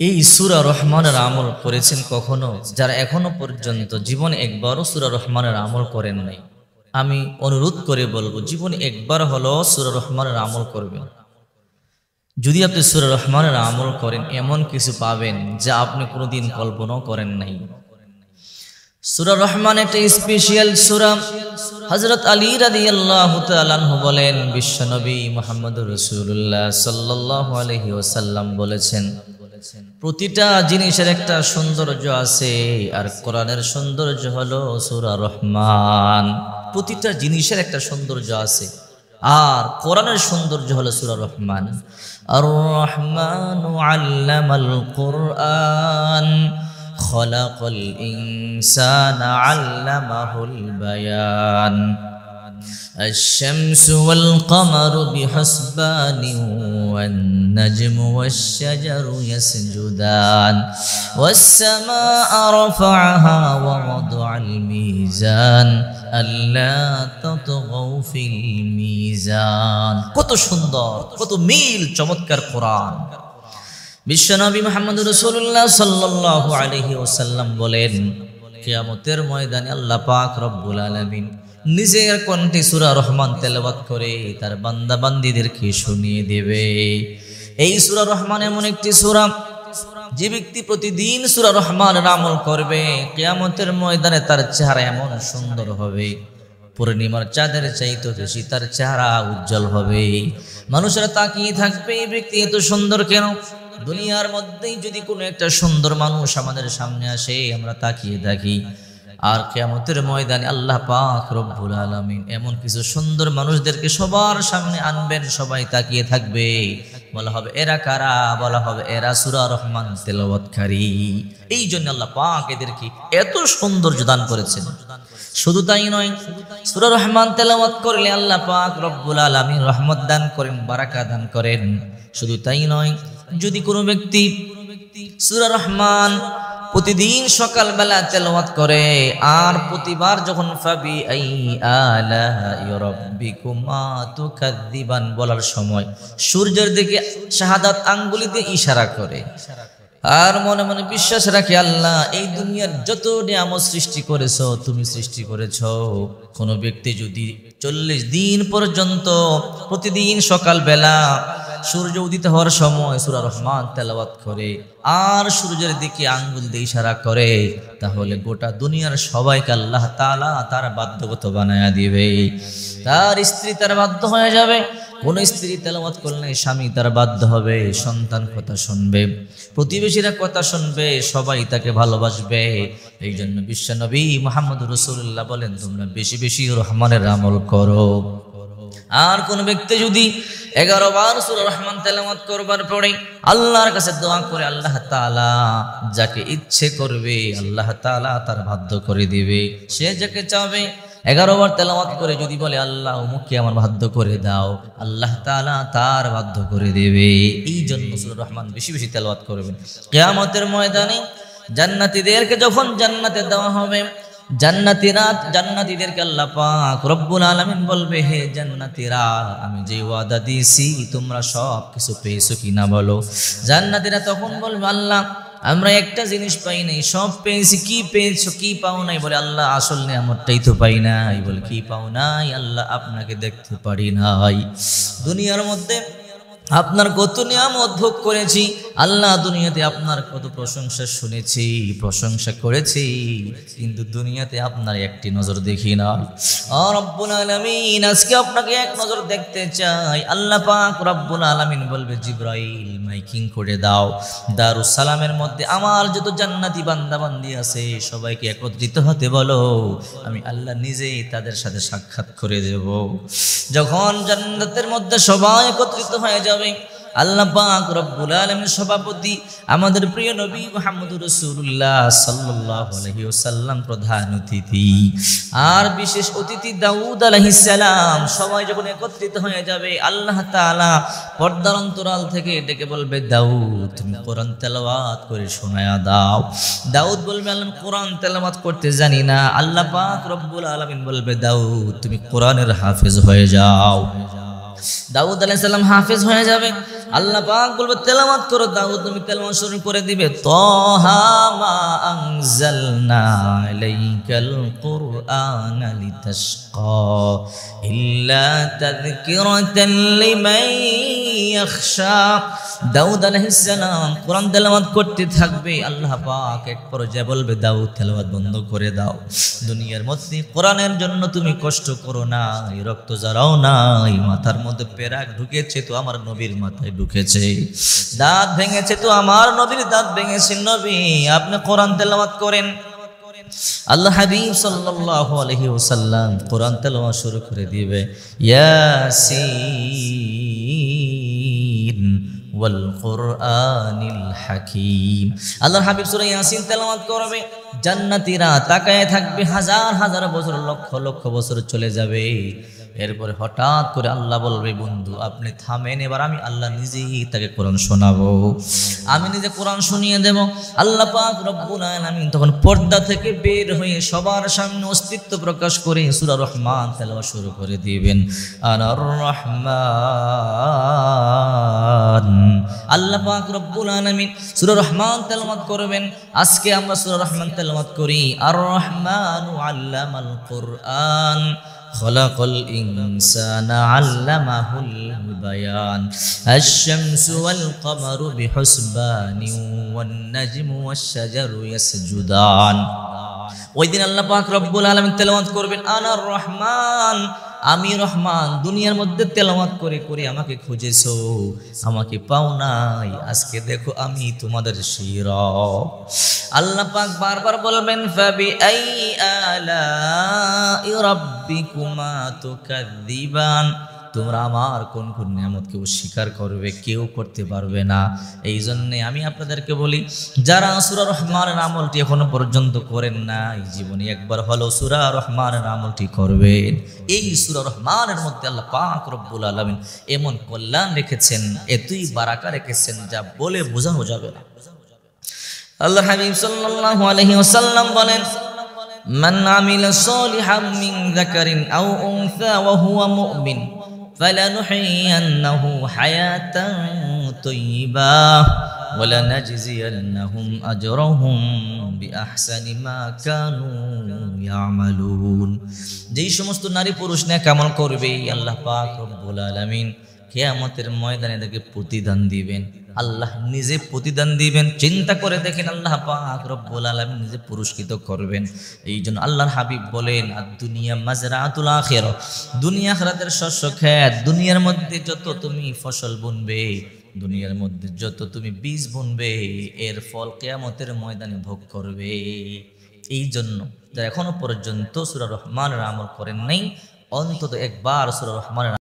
এই সূরা রহমানের আমল করেছেন কখনো? যারা এখনো পর্যন্ত জীবনে একবারও সূরা রহমানের আমল করেন নাই, আমি অনুরোধ করে বলবো জীবনে একবার হলো সূরা রহমানের আমল করবেন। যদি আপনি সূরা রহমানের আমল করেন, এমন কিছু পাবেন যা আপনি কোনোদিন কল্পনাও করেন নাই। সূরা রহমান একটা স্পেশাল সূরা। হযরত আলী রাদিয়াল্লাহু তাআলা আনহু বলেন, বিশ্বনবী মুহাম্মদুর রাসূলুল্লাহ সাল্লাল্লাহু আলাইহি ওয়াসাল্লাম বলেছেন, প্রতিটা জিনিসের একটা সৌন্দর্য আছে, আর কোরআনের সৌন্দর্য হলো সূরা রহমান। প্রতিটা জিনিসের একটা সৌন্দর্য আছে, আর কোরআনের সৌন্দর্য হলো সূরা রহমান। আর রহমানু আল্লামাল কুরআন খলাকাল ইনসানা আল্লামাহুল বায়ান। الشمس والقمر بحسبان والنجم والشجر يسجدان والسماء رفعها ووضع الميزان ألا تطغوا في الميزان। কত সুন্দর, কত মিল চমৎকার কোরআন। বিশ্বনবী মুহাম্মদুর রাসূলুল্লাহ সাল্লাল্লাহু আলাইহি ওয়াসাল্লাম বলেন, কিয়ামতের ময়দানে আল্লাহ পাক রব্বুল আলামিন নিজের কণ্ঠে সূরা রহমান তেলাওয়াত করে তার বান্দা বান্দীদেরকে শুনিয়ে দেবে। এই সূরা রহমান এমন একটি সূরা, যে ব্যক্তি প্রতিদিন সূরা রহমানের আমল করবে, কিয়ামতের ময়দানে তার চেহারা এমন সুন্দর হবে, পূর্ণিমার চাঁদের চাইতে বেশি তার চেহারা উজ্জ্বল হবে। মানুষেরা তাকিয়ে থাকবে, এই ব্যক্তি এত সুন্দর কেন? দুনিয়ার মধ্যেই যদি কোনো একটা সুন্দর মানুষ আমাদের সামনে আসে, আমরা তাকিয়ে থাকি, আর কিয়ামতের ময়দানে আল্লাহ পাক রব্বুল আলামিন এমন কিছু সুন্দর মানুষদেরকে সবার সামনে আনবেন, সবাই তাকিয়ে থাকবে, বলা হবে এরা কারা? বলা হবে এরা সূরা রহমান তেলাওয়াতকারী। এই জন্য আল্লাহ পাক এদেরকে এত সৌন্দর্য দান করেছেন। শুধু তাই নয়, সূরা রহমান তেলাওয়াত করলে আল্লাহ পাক রব্বুল আলামিন রহমত দান করেন, বারাকা দান করেন। শুধু তাই নয়, যদি কোনো ব্যক্তি সূরা রহমান প্রতিদিন সকালবেলা তেলাওয়াত করে, আর প্রতিবার যখন ফাবি আই আলাই রাব্বিকুমা তুকাযযিবান বলার সময় সূর্যের দিকে শাহাদাত আঙ্গুলি দিয়ে ইশারা করে, আর মনে মনে বিশ্বাস রাখে, আল্লাহ এই দুনিয়ার যত নিয়ামত সৃষ্টি করেছো তুমি সৃষ্টি করেছো। কোনো ব্যক্তি যদি 40 দিন পর্যন্ত প্রতিদিন সকালবেলা সূর্য উদিত হওয়ার সময় সূরা রহমান তেলাওয়াত করে, আর সূর্যের দিকে আঙ্গুল দিয়ে ইশারা করে, তাহলে গোটা দুনিয়ার সবাইকে আল্লাহ তাআলা তার বাধ্যগত বানায়া দিবে। তার স্ত্রী তার বাধ্য হয়ে যাবে, কোন স্ত্রী তেলাওয়াত করলে স্বামী তার বাধ্য হবে, সন্তান কথা শুনবে, প্রতিবেশীরা কথা শুনবে, সবাই তাকে ভালোবাসবে। এই জন্য বিশ্বনবী মুহাম্মদুর রাসূলুল্লাহ বলেন, তোমরা বেশি বেশি রহমানের আমল করো। আর কোন ব্যক্তি যদি 11 বার সূরা রহমান তেলাওয়াত করবার পরে আল্লাহর কাছে দোয়া করে, আল্লাহ তাআলা যাকে ইচ্ছে করবে আল্লাহ তাআলা তার বাধ্য করে দিবে। সে যাকে চাবে 11 বার তেলাওয়াত করে যদি বলে, আল্লাহ অমুককে আমার বাধ্য করে দাও, আল্লাহ তাআলা তার বাধ্য করে দেবে। এই জন্য সূরা রহমান বেশি বেশি তেলাওয়াত করবেন। কিয়ামতের ময়দানে জান্নাতীদেরকে যখন জান্নাতে দেওয়া হবে, জান্নাতীদেরকে আল্লাহ পাক রব্বুল আলামিন বলবে, হে জান্নাতীরা, আমি যে ওয়াদা দিয়েছি তোমরা সব কিছু পেয়েছো কিনা বলো। জান্নাতীরা তখন বলবে, আল্লাহ আমরা একটা জিনিস পাই নাই, সব পেয়েছি। কি পেয়েছো? কি পাও নাই? বলে, আল্লাহ আসল নিয়ামতটাই তো পাই নাই। বলে, কি পাও নাই? আল্লাহ আপনাকে দেখতে পারি নাই। দুনিয়ার মধ্যে আপনার কত নিয়ামত ভোগ করেছি, আল্লাহ দুনিয়াতে আপনার কত প্রশংসা শুনেছি, প্রশংসা করেছি, কিন্তু দুনিয়াতে আপনার একটি নজর দেখি না। রব্বুল আলামিন আজকে আপনাকে এক নজর দেখতে চাই। আল্লাহ পাক রব্বুল আলামিন বলবে, জিবরাইল মাইকিং করে দাও, দারুস সালামের মধ্যে আমার যত জান্নাতি বান্দা বান্দি আছে সবাইকে একত্রিত হতে বলো, আমি আল্লাহ নিজেই তাদের সাথে সাক্ষাৎ করে দেব। যখন জান্নাতের মধ্যে সবাই একত্রিত হয়ে যাবে, আল্লাহ পাক রব্বুল আলামিন সভাপতি আমাদের প্রিয় নবী মুহাম্মদুর রাসূলুল্লাহ সাল্লাল্লাহু আলাইহি ওয়াসাল্লাম প্রধান অতিথি, আর বিশেষ অতিথি দাউদ আলাইহিস সালাম, সবাই যখন একত্রিত হয়ে যাবে, আল্লাহ তাআলা পর্দার অন্তরাল থেকে ডেকে বলবে, দাউদ তুমি কোরআন তেলাওয়াত করে শোনায়া দাও। দাউদ বলবে, আল্লাহ কোরআন তেলাওয়াত করতে জানি না। আল্লাহ পাক রব্বুল আলামিন বলবে, দাউদ তুমি কোরআনের হাফেজ হয়ে যাও। দাউদ আলাইহিস সালাম হাফেজ হয়ে যাবে, আল্লাহ পাক বলবে তেলাওয়াত করো, দাউদ তুমি তেলাওয়াত শুরু করে দিবে, তাহা মা আনজালনা আলাইকাল কুরআনা লিতাশকা ইল্লা তাযকিরাতান লিমান ইয়াখশা। দাউদ আলাইহিস সালাম কোরআন তেলাওয়াত করতে থাকবে, আল্লাহ পাক এক পর্যায়ে বলবে দাউদ তেলাওয়াত বন্ধ করে দাও। দুনিয়ার মধ্যে কোরআনের জন্য তুমি কষ্ট করো না, রক্ত ঝরাও না, মাথার মধ্যে পেরাক ঢুকেছে তো আমার নবীর মাথায় ঢুকেছে, দাঁত ভেঙেছে তো আমার নবীর দাঁত ভেঙেছে, নবী আপনি কোরআন তেলাওয়াত করেন। আল্লাহ হাবিব সাল্লাল্লাহু আলাইহি ওয়াসাল্লাম কোরআন তেলাওয়াত শুরু করে দিবে, ইয়াসিন ওয়াল কুরআনিল হাকীম। আল্লাহর হাবিব সূরা ইয়াসিন তেলাওয়াত করবে, জান্নাতীরা তাকায় থাকবে, হাজার হাজার বছর, লক্ষ লক্ষ বছর চলে যাবে। এরপরে হঠাৎ করে আল্লাহ বলবে, বন্ধু আপনি থামেন, এবার আমি আল্লাহ নিজেই তাকে কোরআন শোনাবো, আমি নিজে কোরআন শুনিয়ে দেব। আল্লাহ পাক রব্বুল আলামিন তখন পর্দা থেকে বের হয়ে সবার সামনে অস্তিত্ব প্রকাশ করে সূরা রহমান তেলাওয়াত শুরু করে দিবেন, আনার রহমান। আল্লাহ পাক রব্বুল আলামিন সূরা রহমান তেলাওয়াত করবেন। আজকে আমরা সূরা রহমান তেলাওয়াত করি, আর রহমানু আল্লামাল কুরআন খলাকাল ইনসানা আল্লামাহুল বায়ান আশ-শামসু ওয়াল কমারু বিহুসবানিন ওয়ান নাজমু ওয়াশ-শাজারু ইয়াসজুদান। ওই দিন আল্লাহ পাক রব্বুল আলামিন তেলাওয়াত করবেন, আনার রহমান, আমি রহমান। দুনিয়ার মধ্যে তেলাওয়াত করে করে আমাকে খুঁজেছো, আমাকে পাও নাই, আজকে দেখো আমি তোমাদের সেই রব। আল্লাহ পাক বারবার বলবেন, ফাবি আই আলাই রাব্বিকুমা তুকাযযিবান, তোমরা আমার কোন কোন নিয়ামতকে অস্বীকার করবে, কেউ করতে পারবে না। এই জন্যে আমি আপনাদেরকে বলি, যারা সূরা রহমানের আমলটি এখনো পর্যন্ত করেন না, এই জীবনে একবার হলো সূরা রহমানের আমলটি করবেন। এই সূরা রহমানের মধ্যে আল্লাহ পাক রব্বুল আলামিন এমন কল্যাণ রেখেছেন, এতই বারাকা রেখেছেন, যা বলে বোঝানো যাবে না। আল্লাহ হাবিব সাল্লাল্লাহু আলাইহি ওয়াসাল্লাম বলেন, মান আমিলা সালিহাম মিন যাকারিন আও উনসা ওয়া হুয়া মুমিন فلنحيينه حياة طيبة ولنجزينهم أجرهم بأحسن ما كانوا يعملون। যেই সমস্ত নারী পুরুষ নেক আমল করবে, আল্লাহ পাক রব্বুল আলামিন কিয়ামতের ময়দানে তাকে প্রতিদান দিবেন, আল্লাহ নিজে প্রতিদান দিবেন। চিন্তা করে দেখেন, আল্লাহ পাক রব্বুল আলামিন নিজে পুরস্কৃত করবেন। এই জন্য আল্লাহর হাবিব বলেন, আদ-দুনিয়া মাজরাতুল আখিরাহ, দুনিয়া আখিরাতের শস্য ক্ষেত। দুনিয়ার মধ্যে যত তুমি ফসল বুনবে, দুনিয়ার মধ্যে যত তুমি বীজ বুনবে, এর ফল কিয়ামতের ময়দানে ভোগ করবে। এই জন্য যারা এখনো পর্যন্ত সূরা রহমানের আমল করেন নাই, অন্তত একবার সূরা রহমানের